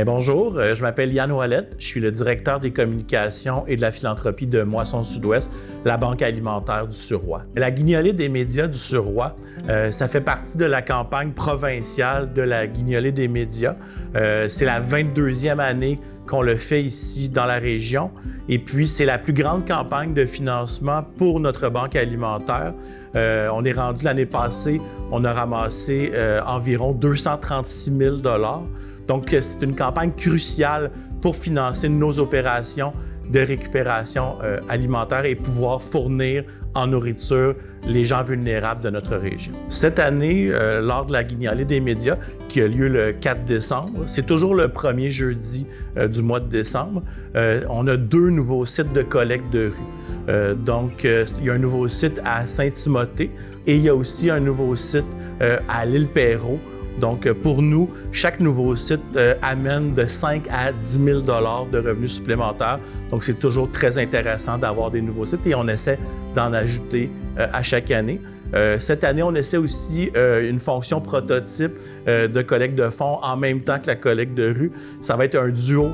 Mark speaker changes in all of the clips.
Speaker 1: Bonjour, je m'appelle Yann Ouellette, je suis le directeur des communications et de la philanthropie de Moisson Sud-Ouest, la banque alimentaire du Suroît. La guignolée des médias du Suroît, ça fait partie de la campagne provinciale de la guignolée des médias. C'est la 22e année qu'on le fait ici dans la région. Et puis, c'est la plus grande campagne de financement pour notre banque alimentaire. On est rendu l'année passée, on a ramassé environ 236 000 $. Donc, c'est une campagne cruciale pour financer nos opérations de récupération alimentaire et pouvoir fournir en nourriture les gens vulnérables de notre région. Cette année, lors de la guignolée des médias, qui a lieu le 4 décembre, c'est toujours le premier jeudi du mois de décembre, on a 2 nouveaux sites de collecte de rue. Il y a un nouveau site à Saint-Timothée et il y a aussi un nouveau site à l'île Perrot. Donc, pour nous, chaque nouveau site amène de 5 à 10 000 $ de revenus supplémentaires. Donc, c'est toujours très intéressant d'avoir des nouveaux sites et on essaie d'en ajouter à chaque année. Cette année, on essaie aussi une fonction prototype de collecte de fonds en même temps que la collecte de rue. Ça va être un duo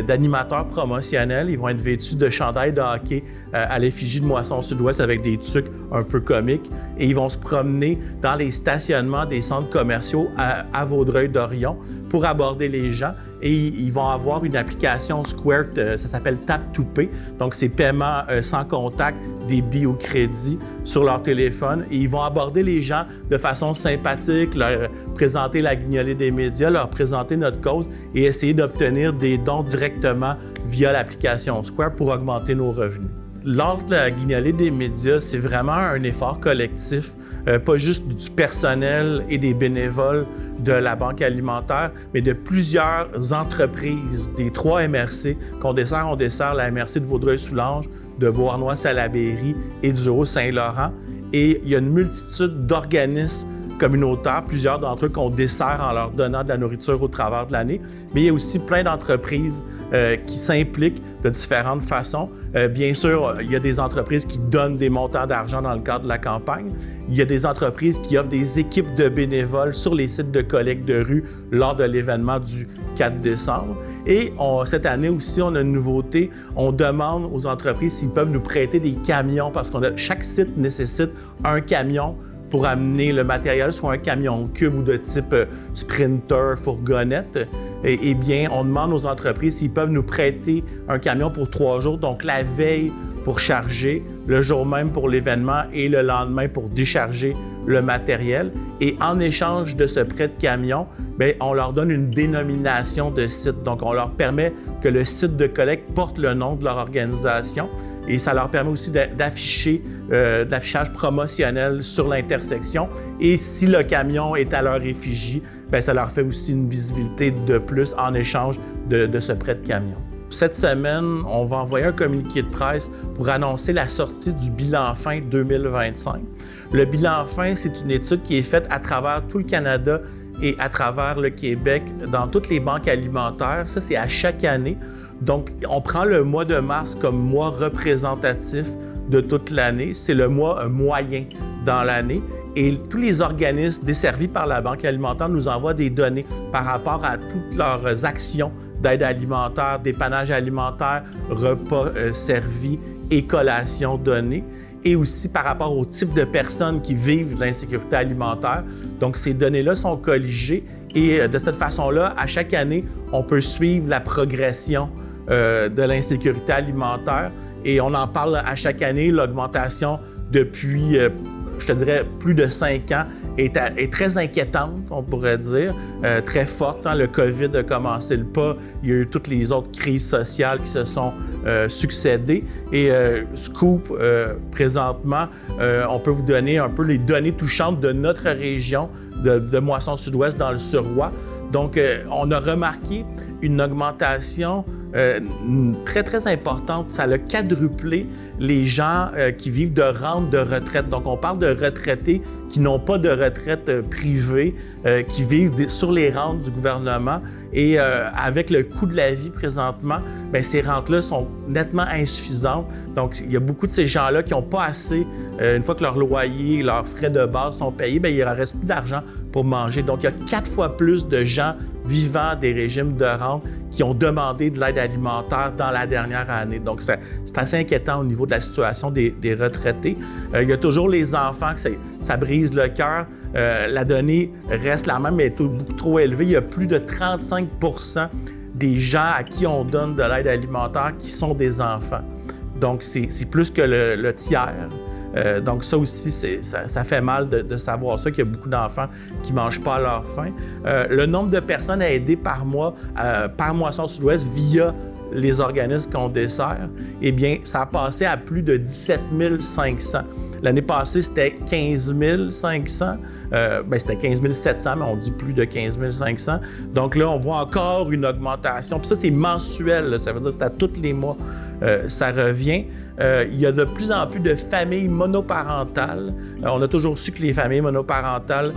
Speaker 1: d'animateurs promotionnels. Ils vont être vêtus de chandails de hockey à l'effigie de Moisson Sud-Ouest avec des trucs un peu comiques. Et ils vont se promener dans les stationnements des centres commerciaux à Vaudreuil-Dorion pour aborder les gens. Et ils vont avoir une application Square, ça s'appelle Tap to Pay. Donc, c'est paiement sans contact, débit ou crédit sur leur téléphone. Et ils vont aborder les gens de façon sympathique, leur présenter la guignolée des médias, leur présenter notre cause et essayer d'obtenir des dons directement via l'application Square pour augmenter nos revenus. Lors de la guignolée des médias, c'est vraiment un effort collectif, pas juste du personnel et des bénévoles de la banque alimentaire, mais de plusieurs entreprises, des 3 MRC qu'on dessert. On dessert la MRC de Vaudreuil-Soulanges, de Beauharnois-Salaberry et du Haut-Saint-Laurent. Et il y a une multitude d'organismes communautaires, plusieurs d'entre eux qu'on dessert en leur donnant de la nourriture au travers de l'année. Mais il y a aussi plein d'entreprises qui s'impliquent de différentes façons. Bien sûr, il y a des entreprises qui donnent des montants d'argent dans le cadre de la campagne. Il y a des entreprises qui offrent des équipes de bénévoles sur les sites de collecte de rue lors de l'événement du 4 décembre. Et cette année aussi, on a une nouveauté. On demande aux entreprises s'ils peuvent nous prêter des camions parce que chaque site nécessite un camion pour amener le matériel, soit un camion cube ou de type Sprinter, fourgonnette. Eh bien, on demande aux entreprises s'ils peuvent nous prêter un camion pour 3 jours, donc la veille pour charger, le jour même pour l'événement et le lendemain pour décharger le matériel. Et en échange de ce prêt de camion, on leur donne une dénomination de site. Donc, on leur permet que le site de collecte porte le nom de leur organisation. Et ça leur permet aussi d'afficher de l'affichage promotionnel sur l'intersection. Et si le camion est à leur effigie, ça leur fait aussi une visibilité de plus en échange de ce prêt de camion. Cette semaine, on va envoyer un communiqué de presse pour annoncer la sortie du bilan fin 2025. Le bilan fin, c'est une étude qui est faite à travers tout le Canada et à travers le Québec, dans toutes les banques alimentaires. Ça, c'est à chaque année. Donc, on prend le mois de mars comme mois représentatif de toute l'année. C'est le mois moyen dans l'année. Et tous les organismes desservis par la Banque alimentaire nous envoient des données par rapport à toutes leurs actions d'aide alimentaire, dépannage alimentaire, repas servis et collations données. Et aussi par rapport au type de personnes qui vivent de l'insécurité alimentaire. Donc, ces données-là sont colligées et de cette façon-là, à chaque année, on peut suivre la progression de l'insécurité alimentaire et on en parle à chaque année. L'augmentation depuis, je te dirais, plus de 5 ans est très inquiétante, on pourrait dire, très forte. Le COVID a commencé le pas, il y a eu toutes les autres crises sociales qui se sont succédées. Et Scoop, présentement, on peut vous donner un peu les données touchantes de notre région, de Moisson Sud-Ouest dans le Suroît. Donc, on a remarqué une augmentation très, très importante. Ça a quadruplé les gens qui vivent de rente de retraite. Donc, on parle de retraités qui n'ont pas de retraite privée, qui vivent sur les rentes du gouvernement. Et avec le coût de la vie présentement, ces rentes-là sont nettement insuffisantes. Donc, il y a beaucoup de ces gens-là qui n'ont pas assez, une fois que leur loyer, leurs frais de base sont payés, il ne leur reste plus d'argent pour manger. Donc, il y a 4 fois plus de gens vivant des régimes de rente qui ont demandé de l'aide alimentaire dans la dernière année. Donc, c'est assez inquiétant au niveau de la situation des retraités. Il y a toujours les enfants, que ça brise le cœur. La donnée reste la même, mais est beaucoup trop élevée. Il y a plus de 35% des gens à qui on donne de l'aide alimentaire qui sont des enfants. Donc, c'est plus que le tiers. Donc ça aussi, ça fait mal de savoir ça, qu'il y a beaucoup d'enfants qui ne mangent pas à leur faim. Le nombre de personnes à aider par mois par Moisson Sud-Ouest via les organismes qu'on dessert, eh bien, ça a passé à plus de 17 500. L'année passée, c'était 15 500. C'était 15 700, mais on dit plus de 15 500. Donc là, on voit encore une augmentation. Puis ça, c'est mensuel, là. Ça veut dire que c'est à tous les mois. Ça revient. Il y a de plus en plus de familles monoparentales. On a toujours su que les familles monoparentales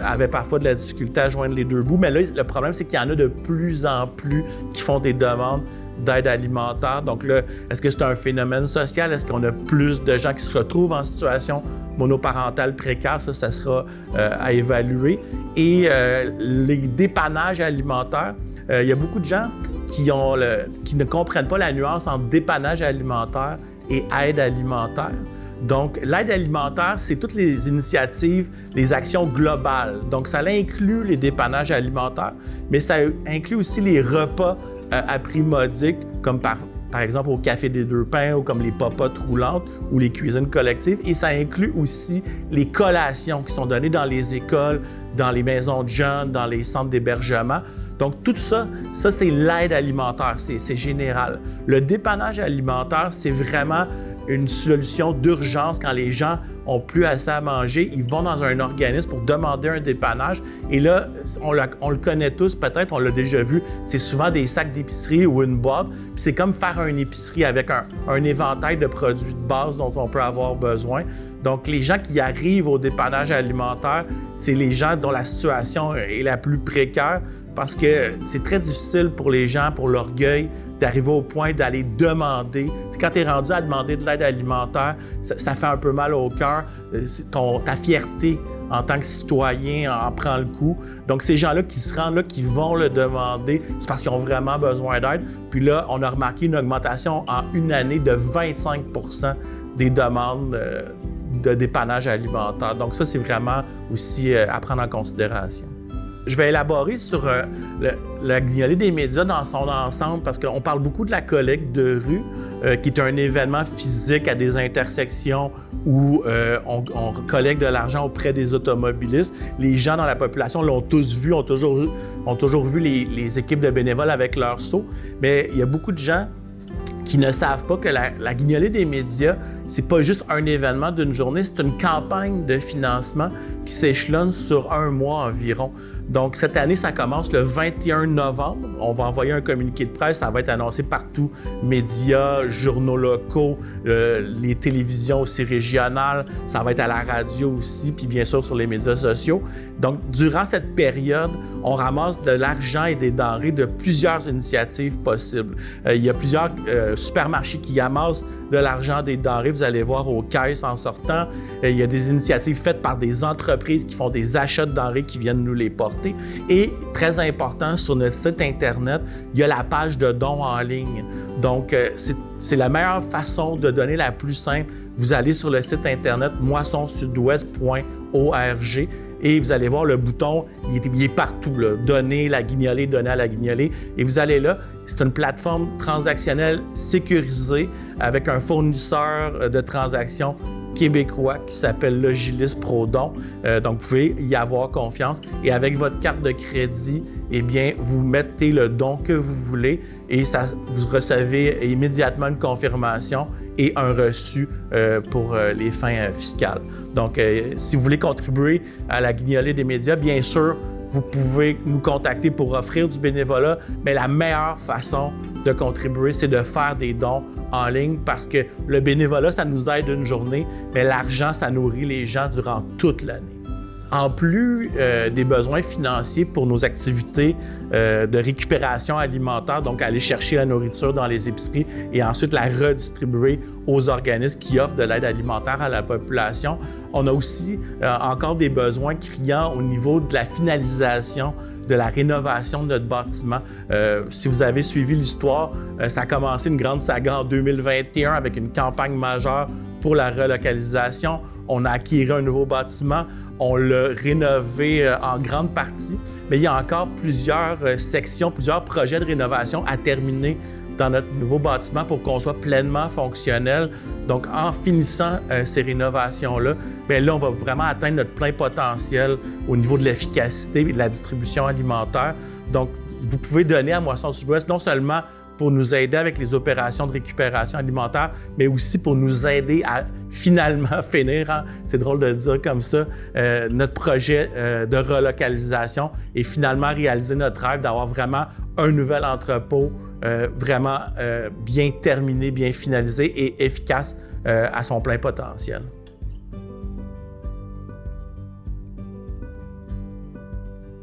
Speaker 1: avaient parfois de la difficulté à joindre les deux bouts. Mais là, le problème, c'est qu'il y en a de plus en plus qui font des demandes d'aide alimentaire. Donc là, est-ce que c'est un phénomène social? Est-ce qu'on a plus de gens qui se retrouvent en situation monoparentale précaire? Ça sera à évaluer. Et les dépannages alimentaires, il y a beaucoup de gens qui ne comprennent pas la nuance entre dépannage alimentaire et aide alimentaire. Donc, l'aide alimentaire, c'est toutes les initiatives, les actions globales. Donc, ça inclut les dépannages alimentaires, mais ça inclut aussi les repas à prix modique, comme par exemple au Café des Deux Pains ou comme les popotes roulantes ou les cuisines collectives. Et ça inclut aussi les collations qui sont données dans les écoles, dans les maisons de jeunes, dans les centres d'hébergement. Donc, tout ça c'est l'aide alimentaire, c'est général. Le dépannage alimentaire, c'est vraiment une solution d'urgence quand les gens ont plus assez à manger. Ils vont dans un organisme pour demander un dépannage. Et là, on le connaît tous, peut-être, on l'a déjà vu. C'est souvent des sacs d'épicerie ou une boîte. Puis c'est comme faire une épicerie avec un éventail de produits de base dont on peut avoir besoin. Donc, les gens qui arrivent au dépannage alimentaire, c'est les gens dont la situation est la plus précaire parce que c'est très difficile pour les gens, pour l'orgueil, d'arriver au point d'aller demander. T'sais, quand tu es rendu à demander de l'aide alimentaire, ça fait un peu mal au cœur. Ta fierté en tant que citoyen en prend le coup. Donc, ces gens-là qui se rendent là, qui vont le demander, c'est parce qu'ils ont vraiment besoin d'aide. Puis là, on a remarqué une augmentation en une année de 25% des demandes de dépannage alimentaire. Donc ça, c'est vraiment aussi à prendre en considération. Je vais élaborer sur la guignolée des médias dans son ensemble parce qu'on parle beaucoup de la collecte de rue, qui est un événement physique à des intersections où on collecte de l'argent auprès des automobilistes. Les gens dans la population l'ont tous vu, ont toujours vu les équipes de bénévoles avec leurs seaux, mais il y a beaucoup de gens qui ne savent pas que la guignolée des médias, c'est pas juste un événement d'une journée, c'est une campagne de financement qui s'échelonne sur un mois environ. Donc, cette année, ça commence le 21 novembre. On va envoyer un communiqué de presse, ça va être annoncé partout, médias, journaux locaux, les télévisions aussi régionales, ça va être à la radio aussi, puis bien sûr sur les médias sociaux. Donc, durant cette période, on ramasse de l'argent et des denrées de plusieurs initiatives possibles. Il y a plusieurs supermarchés qui amassent de l'argent, des denrées. Vous allez voir aux caisses en sortant. Il y a des initiatives faites par des entreprises qui font des achats de denrées qui viennent nous les porter. Et très important, sur notre site Internet, il y a la page de dons en ligne. Donc, c'est la meilleure façon de donner, la plus simple. Vous allez sur le site Internet moissonsudouest.org et vous allez voir le bouton, il est partout, là, donner la guignolée, donner à la guignolée. Et vous allez là, c'est une plateforme transactionnelle sécurisée avec un fournisseur de transactions québécois qui s'appelle Logilis Prodon. Donc, vous pouvez y avoir confiance. Et avec votre carte de crédit, eh bien, vous mettez le don que vous voulez et vous recevez immédiatement une confirmation et un reçu pour les fins fiscales. Donc, si vous voulez contribuer à la guignolée des médias, bien sûr, vous pouvez nous contacter pour offrir du bénévolat, mais la meilleure façon de contribuer, c'est de faire des dons en ligne parce que le bénévolat, ça nous aide une journée, mais l'argent, ça nourrit les gens durant toute l'année. En plus des besoins financiers pour nos activités de récupération alimentaire, donc aller chercher la nourriture dans les épiceries et ensuite la redistribuer aux organismes qui offrent de l'aide alimentaire à la population, on a aussi encore des besoins criants au niveau de la finalisation de la rénovation de notre bâtiment. Si vous avez suivi l'histoire, ça a commencé une grande saga en 2021 avec une campagne majeure pour la relocalisation. On a acquis un nouveau bâtiment, on l'a rénové en grande partie, mais il y a encore plusieurs sections, plusieurs projets de rénovation à terminer dans notre nouveau bâtiment pour qu'on soit pleinement fonctionnel. Donc, en finissant ces rénovations-là, bien là, on va vraiment atteindre notre plein potentiel au niveau de l'efficacité et de la distribution alimentaire. Donc, vous pouvez donner à Moisson Sud-Ouest non seulement pour nous aider avec les opérations de récupération alimentaire, mais aussi pour nous aider à finalement finir, hein, c'est drôle de le dire comme ça, notre projet de relocalisation et finalement réaliser notre rêve d'avoir vraiment un nouvel entrepôt vraiment bien terminé, bien finalisé et efficace à son plein potentiel.